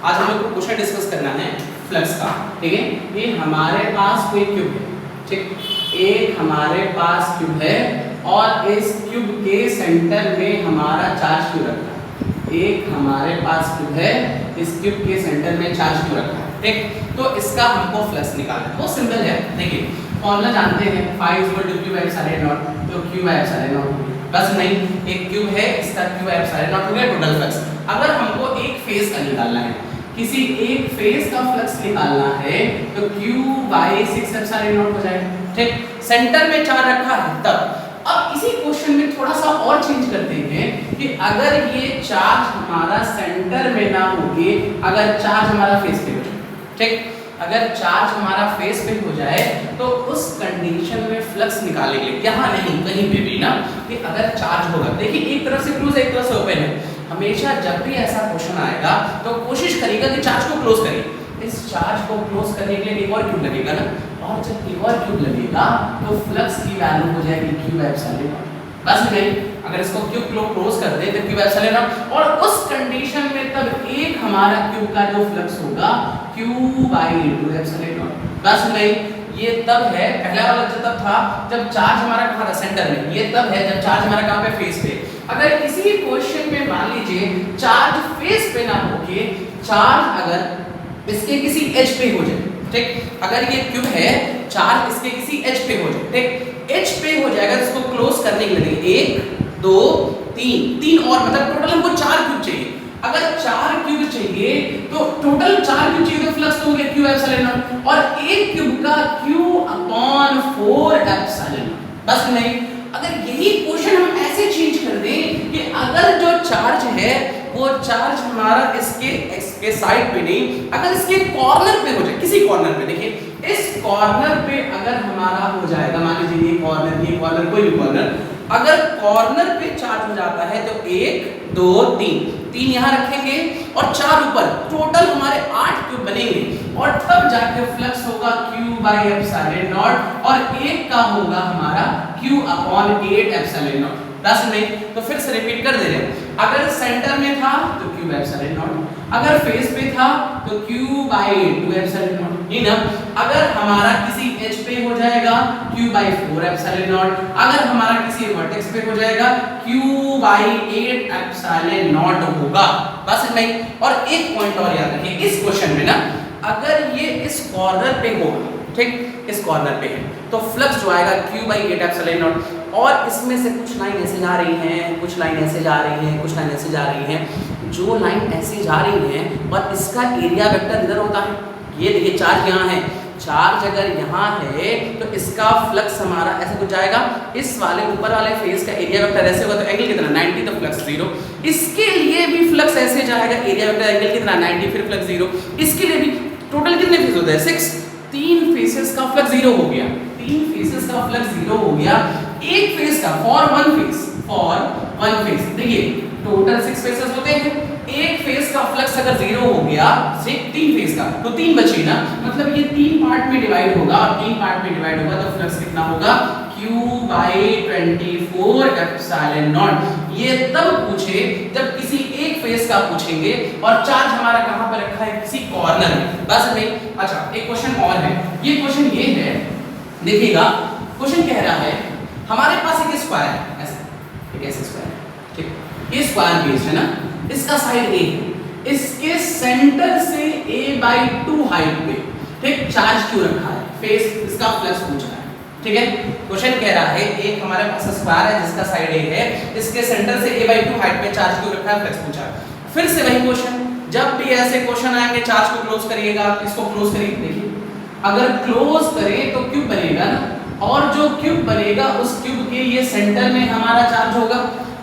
आज हम लोग को क्वेश्चन डिस्कस करना है फ्लक्स का, ठीक है। ये हमारे पास कोई क्यूब है, ठीक, एक हमारे पास क्यूब है और इस क्यूब के सेंटर में हमारा चार्ज क्यों रखा है। एक हमारे पास क्यूब है, इस क्यूब के सेंटर में चार्ज क्यों रखा है, ठीक। तो इसका हमको फ्लक्स निकालना है, बहुत सिंपल है। देखिए फॉर्मूला जानते हैं, φ=q/0, तो q/0 बस नहीं, एक क्यूब है, इसका q/0 हो गया टोटल फ्लक्स। अगर हमको एक फेज का निकालना है, किसी एक फेज का फ्लक्स निकालना है तो q/6/0 हो जाएगा, ठीक। सेंटर में चार्ज रखा है तब। अब इसी क्वेश्चन में थोड़ा सा और चेंज करते हैं कि अगर ये चार्ज हमारा सेंटर में ना होके अगर चार्ज हमारा फेस पे हो जाए, ठीक, अगर चार्ज हमारा फेस पे हो जाए तो उस कंडीशन में फ्लक्स निकालने के लिए यहाँ नहीं कहीं पे भी ना, कि अगर चार्ज होगा, देखिए एक तरफ से क्लोज एक तरफ से ओपन है, हमेशा जब भी ऐसा क्वेश्चन आएगा तो कोशिश करिएगा कि चार्ज को क्लोज करिए। इस चार्ज को क्लोज करने के लिए एक और क्यूब लगेगा ना, और जब एक और क्यूब लगेगा तो फ्लक्स की वैल्यू हो जाएगी q/0। बस नहीं, अगर इसको क्यूब क्लोज कर दे तो q/0, और उस कंडीशन में तब एक हमारा क्यूब का जो फ्लक्स होगा q/2/0। बस नहीं, ये तब है, पहला वाला जो तब था जब चार्ज हमारा कहाँ था, सेंटर में। ये तब है जब चार्ज हमारा कहाँ पे, फेस पे। अगर इसी क्वेश्चन में मान लीजिए चार्ज फेस पे ना होके चार्ज अगर इसके किसी एज पे हो जाए, ठीक, अगर ये क्यूब है चार्ज इसके किसी एज पे हो जाए, ठीक, एज पे हो जाएगा तो इसको क्लोज करने के लिए 1 2 3 और मतलब टोटल हमको 4 क्यूब चाहिए। अगर 4 क्यूब चाहिए तो टोटल 4 क्यूब चाहिए तो फ्लक्स तो हो गया q/0, और एक क्यूब का q/4/0। बस नहीं, अगर यही क्वेश्चन हम ऐसे चेंज कर दें कि अगर जो चार्ज है वो चार्ज हमारा इसके साइड पे नहीं, अगर इसके कॉर्नर पे हो जाए, किसी कॉर्नर पे, देखिए इस कॉर्नर पे अगर हमारा हो जाएगा, मान लीजिए ये कॉर्नर कोई भी कॉर्नर, अगर कॉर्नर पे चार्ज हो जाता है तो 1 2 3 यहाँ रखेंगे और 4 ऊपर, टोटल हमारे 8 क्यूब बनेंगे, और तब जाके फ्लक्स होगा q/0 और एक का होगा हमारा q/8/0। बस नहीं, तो फिर से रिपीट कर दे रहे हैं। अगर सेंटर में था तो q/0, अगर फेस पे था तो q/2/0, नहीं ना। अगर हमारा किसी एज पे हो जाएगा q/4/0, अगर हमारा किसी वर्टेक्स पे हो जाएगा q/8/0 होगा। बस नहीं, और एक पॉइंट और याद रखिए इस क्वेश्चन में ना, अगर ये इस कॉर्नर पे होगा, ठीक, इस कॉर्नर पे है तो फ्लक्स जो आएगा q/8/0, और इसमें से कुछ लाइन ऐसे जा रही हैं, कुछ लाइन ऐसे जा रही हैं, कुछ लाइन ऐसे जा रही हैं। जो लाइन ऐसे जा रही हैं और इसका एरिया वेक्टर इधर होता है, ये देखिए चार्ज यहाँ है, चार्ज अगर यहाँ है तो इसका फ्लक्स हमारा ऐसे कुछ जाएगा, इस वाले ऊपर वाले फेस का एरिया वेक्टर ऐसे होगा तो एंगल कितना 90, तो फ्लक्स 0। इसके लिए भी फ्लक्स ऐसे जाएगा, एरिया वेक्टर एंगल कितना 90, फिर फ्लक्स 0। इसके लिए भी टोटल कितने फेस होते हैं 6, 3 फेसेस का फ्लक्स 0 हो गया, 3 फेसेस का फ्लक्स 0 हो गया। एक फेस का फॉर वन फेस, देखिए टोटल 6 फेसेस होते हैं, एक फेस का फ्लक्स अगर 0 हो गया, 3 फेस का तो 3 बचे ना, मतलब ये 3 पार्ट में डिवाइड होगा, और 3 पार्ट में डिवाइड होगा तो फ्लक्स कितना होगा q/24/0। ये तब पूछे जब किसी एक फेस का पूछेंगे और चार्ज हमारा कहां पर रखा है, किसी कॉर्नर में। बस नहीं, अच्छा एक क्वेश्चन और है, ये क्वेश्चन ये है, देखिएगा क्वेश्चन कह रहा है हमारे पास एक स्क्वायर है, ऐसे स्क्वायर है, ठीक, ये स्क्वायर बेस है ना, इसका साइड a है, इसके सेंटर से a/2 हाइट पे, ठीक, चार्ज क्यों रखा है, फेस, इसका फ्लक्स पूछ रहा है, ठीक है। क्वेश्चन कह रहा है एक हमारे पास स्क्वायर है जिसका साइड a है, इसके सेंटर से a/2 हाइट पे चार्ज क्यों रखा है, फ्लक्स पूछा है। फिर से वही क्वेश्चन, जब भी ऐसे क्वेश्चन आएंगे चार्ज को क्लोज करिएगा, इसको क्लोज करिए, देखिए अगर क्लोज करें तो क्यूब बनेगा ना, और जो क्यूब बनेगा उस क्यूब के ये सेंटर में हमारा चार्ज होगा,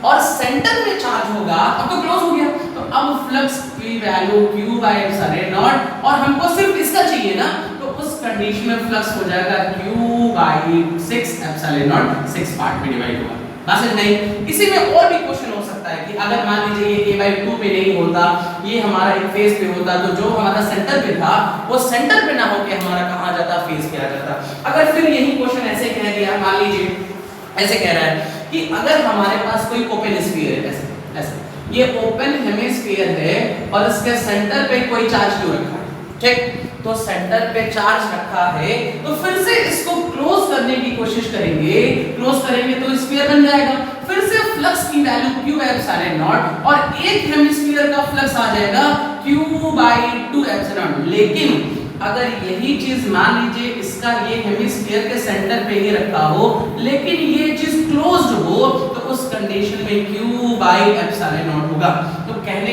और सेंटर में चार्ज होगा, अब तो क्लोज हो गया, तो अब फ्लक्स की वैल्यू q/0, और हमको सिर्फ इसका चाहिए ना, तो उस कंडीशन में फ्लक्स हो जाएगा q/6/0, 6 पार्ट में डिवाइड होगा। बस नहीं, इसी में और भी क्वेश्चन हो सकता है कि अगर मान लीजिए ये a/2 पे नहीं होता, ये हमारा एक फेस पे होता, तो जो हमारा सेंटर पे था वो सेंटर पे ना होके हमारा कहाँ आ जाता, फेस पे आ जाता। अगर फिर यही क्वेश्चन ऐसे कह दिया, मान लीजिए ऐसे कह रहा है कि अगर हमारे पास कोई ओपन स्फीयर है, ऐसे ये ओपन हेमिस्फीयर है और इसके सेंटर पे कोई चार्ज क्यों रखा है, ठीक। तो सेंटर पे चार्ज रखा है, तो फिर से इसको क्लोज करने की कोशिश करेंगे, क्लोज करेंगे तो स्फीयर बन जाएगा। फिर से फ्लक्स की वैल्यू q एप्सिलॉन नॉट और एक हेमिस्फीयर का फ्लक्स आ जाएगा q/2 एप्सिलॉन। लेकिन अगर यही चीज मान लीजिए इसका ये हेमिस्फीयर के सेंटर पे ही रखा हो, लेकिन ये चीज क्लोज्ड हो, तो उस कंडीशन में q/एप्सिलॉन नॉट होगा। तो कहने